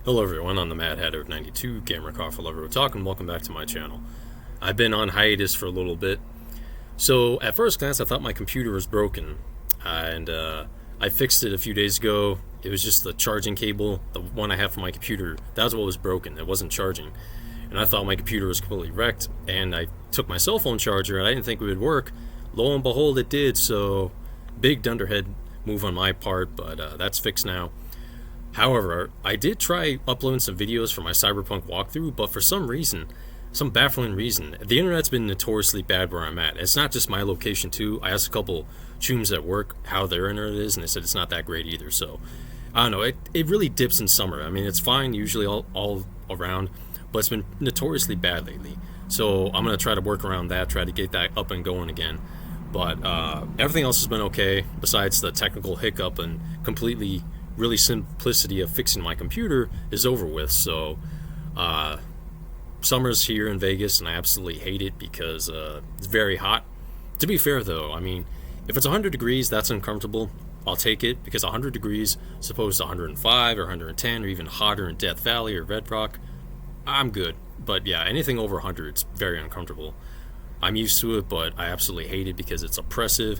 Hello everyone, I'm the Mad Hatter of 92, Gamer Coffee Lover Otaku, and welcome back to my channel. I've been on hiatus for a little bit. So at first glance I thought my computer was broken, and I fixed it a few days ago. It was just the charging cable, the one I have for my computer, that's what was broken. It wasn't charging. And I thought my computer was completely wrecked, and I took my cell phone charger and I didn't think it would work. Lo and behold, it did, so big dunderhead move on my part, but that's fixed now. However, I did try uploading some videos for my Cyberpunk walkthrough, but for some reason, some baffling reason, the internet's been notoriously bad where I'm at. It's not just my location too. I asked a couple chooms at work how their internet is, and they said it's not that great either. So, I don't know, it really dips in summer. I mean, it's fine usually all around, but it's been notoriously bad lately. So I'm going to try to work around that, try to get that up and going again. But everything else has been okay, besides the technical hiccup and completely really simplicity of fixing my computer is over with. So summer's here in Vegas and I absolutely hate it because it's very hot. To be fair though, I mean, if it's 100 degrees, that's uncomfortable. I'll take it, because 100 degrees as opposed to 105 or 110 or even hotter in Death Valley or Red Rock, I'm good. But yeah, anything over 100, it's very uncomfortable. I'm used to it, but I absolutely hate it because it's oppressive.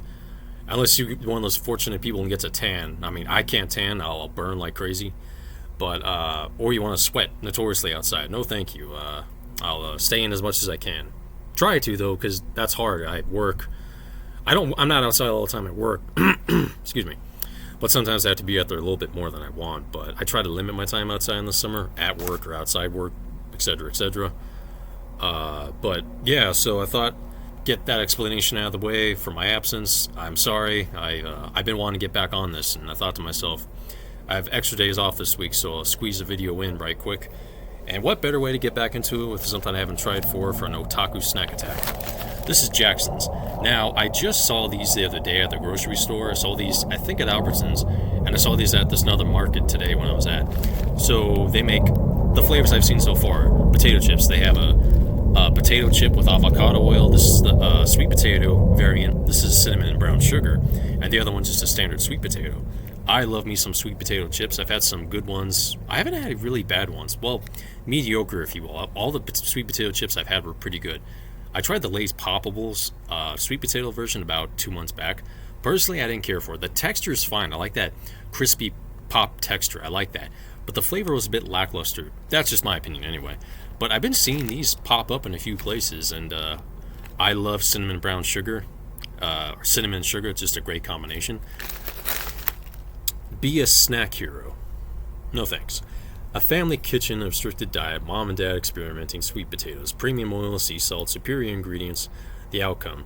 Unless you're one of those fortunate people and gets a tan. I mean, I can't tan, I'll burn like crazy. But, or you want to sweat notoriously outside. No thank you. I'll stay in as much as I can. Try to, though, because that's hard. I work. I'm not outside all the time at work. Excuse me. But sometimes I have to be out there a little bit more than I want. But I try to limit my time outside in the summer, at work or outside work, etc., etc. But, yeah, so I thought, get that explanation out of the way for my absence. I'm sorry. I've been wanting to get back on this, and I thought to myself, I have extra days off this week, so I'll squeeze a video in right quick. And what better way to get back into it with something I haven't tried for an Otaku snack attack. This is Jackson's. Now, I just saw these the other day at the grocery store. I saw these, I think, at Albertsons, and I saw these at this other market today when I was at. So they make the flavors I've seen so far. Potato chips. They have a potato chip with avocado oil. This is the sweet potato variant. This is cinnamon and brown sugar, and the other one's just a standard sweet potato. I love me some sweet potato chips. I've had some good ones. I haven't had really bad ones. Well, mediocre, if you will. All the sweet potato chips I've had were pretty good. I tried the Lay's Poppables sweet potato version about 2 months back. Personally, I didn't care for it. The texture is fine. I like that crispy pop texture. I like that. But the flavor was a bit lackluster. That's just my opinion anyway. But I've been seeing these pop up in a few places, and I love cinnamon brown sugar. Cinnamon and sugar, it's just a great combination. Be a snack hero. No thanks. A family kitchen, a restricted diet, mom and dad experimenting, sweet potatoes, premium oil, sea salt, superior ingredients, the outcome.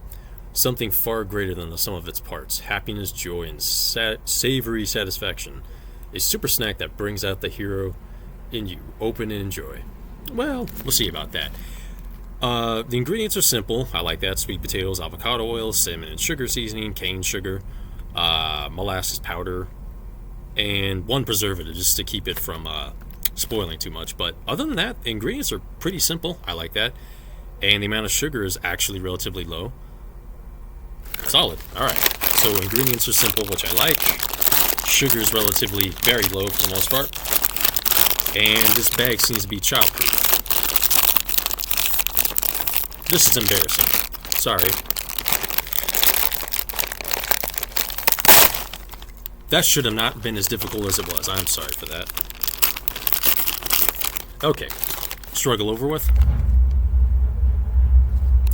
Something far greater than the sum of its parts. Happiness, joy, and savory satisfaction. A super snack that brings out the hero in you. Open and enjoy. Well, we'll see about that. The ingredients are simple. I like that. Sweet potatoes, avocado oil, cinnamon and sugar seasoning, cane sugar, molasses powder, and one preservative just to keep it from spoiling too much. But other than that, the ingredients are pretty simple. I like that. And the amount of sugar is actually relatively low. Solid. Alright. So ingredients are simple, which I like. Sugar is relatively very low for the most part. And this bag seems to be childproof. This is embarrassing. Sorry. That should have not been as difficult as it was. I'm sorry for that. Okay. Struggle over with.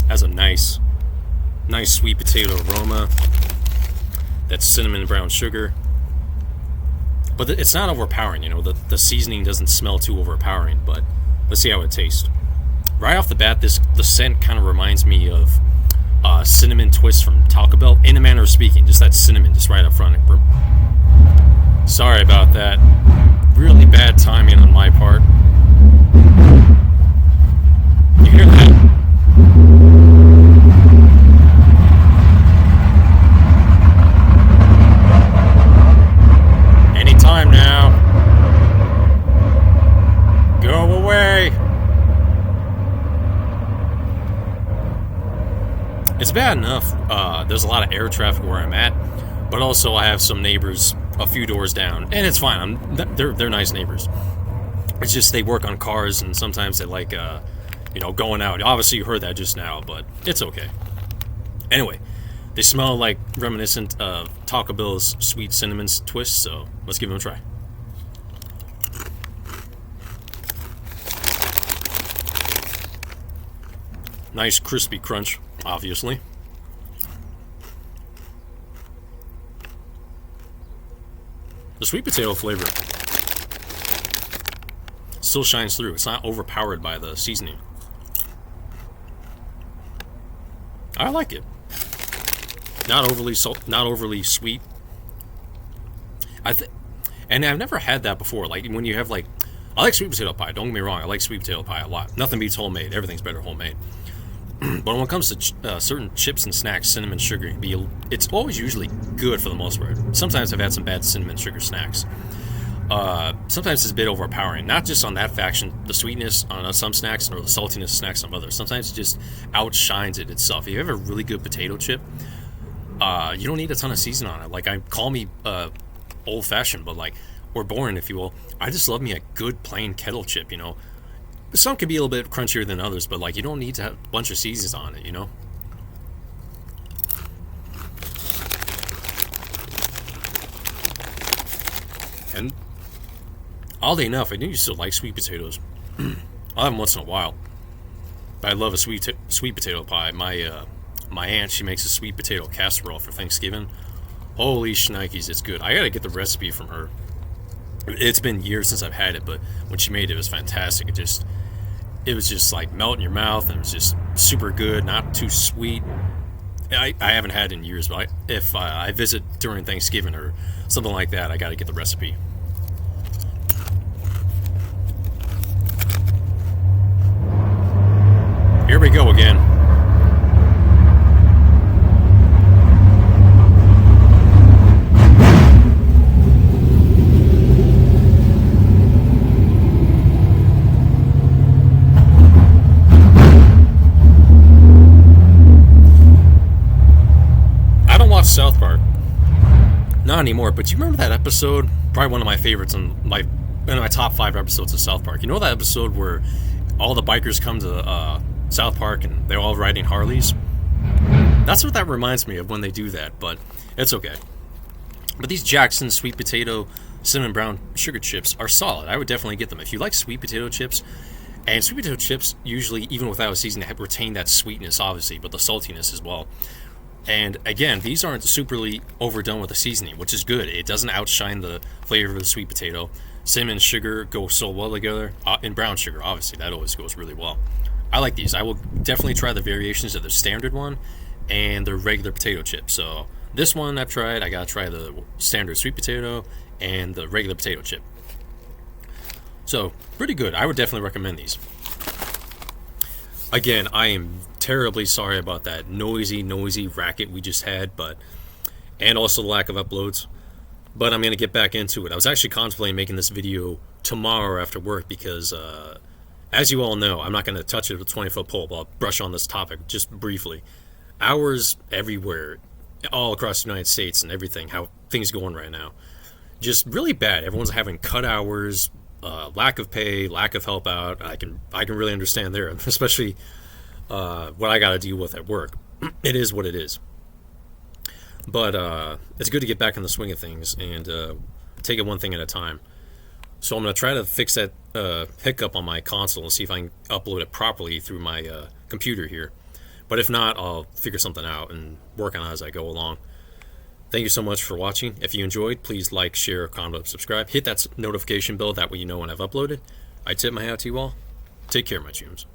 Has a nice sweet potato aroma. That's cinnamon and brown sugar. But it's not overpowering, you know. The seasoning doesn't smell too overpowering, but let's see how it tastes. Right off the bat, the scent kind of reminds me of cinnamon twist from Taco Bell, in a manner of speaking. Just that cinnamon, just right up front. Sorry about that. Really bad timing on my part. You hear that? Anytime now. Go away. It's bad enough. There's a lot of air traffic where I'm at, but also I have some neighbors a few doors down, and it's fine. They're nice neighbors. It's just they work on cars, and sometimes they like, going out. Obviously, you heard that just now, but it's okay. Anyway, they smell like reminiscent of Taco Bell's sweet cinnamon twist, so let's give them a try. Nice crispy crunch, obviously. The sweet potato flavor still shines through. It's not overpowered by the seasoning. I like it. Not overly not overly sweet. And I've never had that before. Like when you have I like sweet potato pie. Don't get me wrong. I like sweet potato pie a lot. Nothing beats homemade. Everything's better homemade. But when it comes to certain chips and snacks, cinnamon sugar, it's always usually good for the most part. Sometimes I've had some bad cinnamon sugar snacks. Sometimes it's a bit overpowering. Not just on that faction, the sweetness on some snacks or the saltiness of snacks on others. Sometimes it just outshines it itself. If you have a really good potato chip, you don't need a ton of seasoning on it. Call me old-fashioned, but or boring, if you will. I just love me a good plain kettle chip, Some can be a little bit crunchier than others, but you don't need to have a bunch of seasons on it, And oddly enough, I do still like sweet potatoes. I'll have them once in a while. But I love a sweet potato pie. My aunt, she makes a sweet potato casserole for Thanksgiving. Holy shnikes, it's good. I gotta get the recipe from her. It's been years since I've had it, but when she made it, it was fantastic. It was just melt in your mouth, and it was just super good, not too sweet. I haven't had it in years, but if I visit during Thanksgiving or something like that, I gotta get the recipe. Here we go again. South Park. Not anymore, but you remember that episode? Probably one of my favorites one of my top 5 episodes of South Park. You know that episode where all the bikers come to South Park and they're all riding Harleys? That's what that reminds me of when they do that, but it's okay. But these Jackson sweet potato cinnamon brown sugar chips are solid. I would definitely get them. If you like sweet potato chips, and sweet potato chips usually, even without a seasoning, retain that sweetness, obviously, but the saltiness as well. And again, these aren't superly overdone with the seasoning, which is good. It doesn't outshine the flavor of the sweet potato. Cinnamon and sugar go so well together. And brown sugar, obviously, that always goes really well. I like these. I will definitely try the variations of the standard one and the regular potato chip. So this one I've tried. I gotta try the standard sweet potato and the regular potato chip. So pretty good. I would definitely recommend these. Again, I am terribly sorry about that noisy racket we just had, and also the lack of uploads. But I'm going to get back into it. I was actually contemplating making this video tomorrow after work because, as you all know, I'm not going to touch it with a 20-foot pole, but I'll brush on this topic just briefly. Hours everywhere, all across the United States and everything, how things going right now. Just really bad. Everyone's having cut hours, lack of pay, lack of help out. I can really understand there, especially what I got to deal with at work. It is what it is. But it's good to get back in the swing of things and take it one thing at a time. So I'm going to try to fix that hiccup on my console and see if I can upload it properly through my computer here. But if not, I'll figure something out and work on it as I go along. Thank you so much for watching. If you enjoyed, please like, share, comment, subscribe. Hit that notification bell. That way you know when I've uploaded. I tip my hat to you all. Take care, my chums.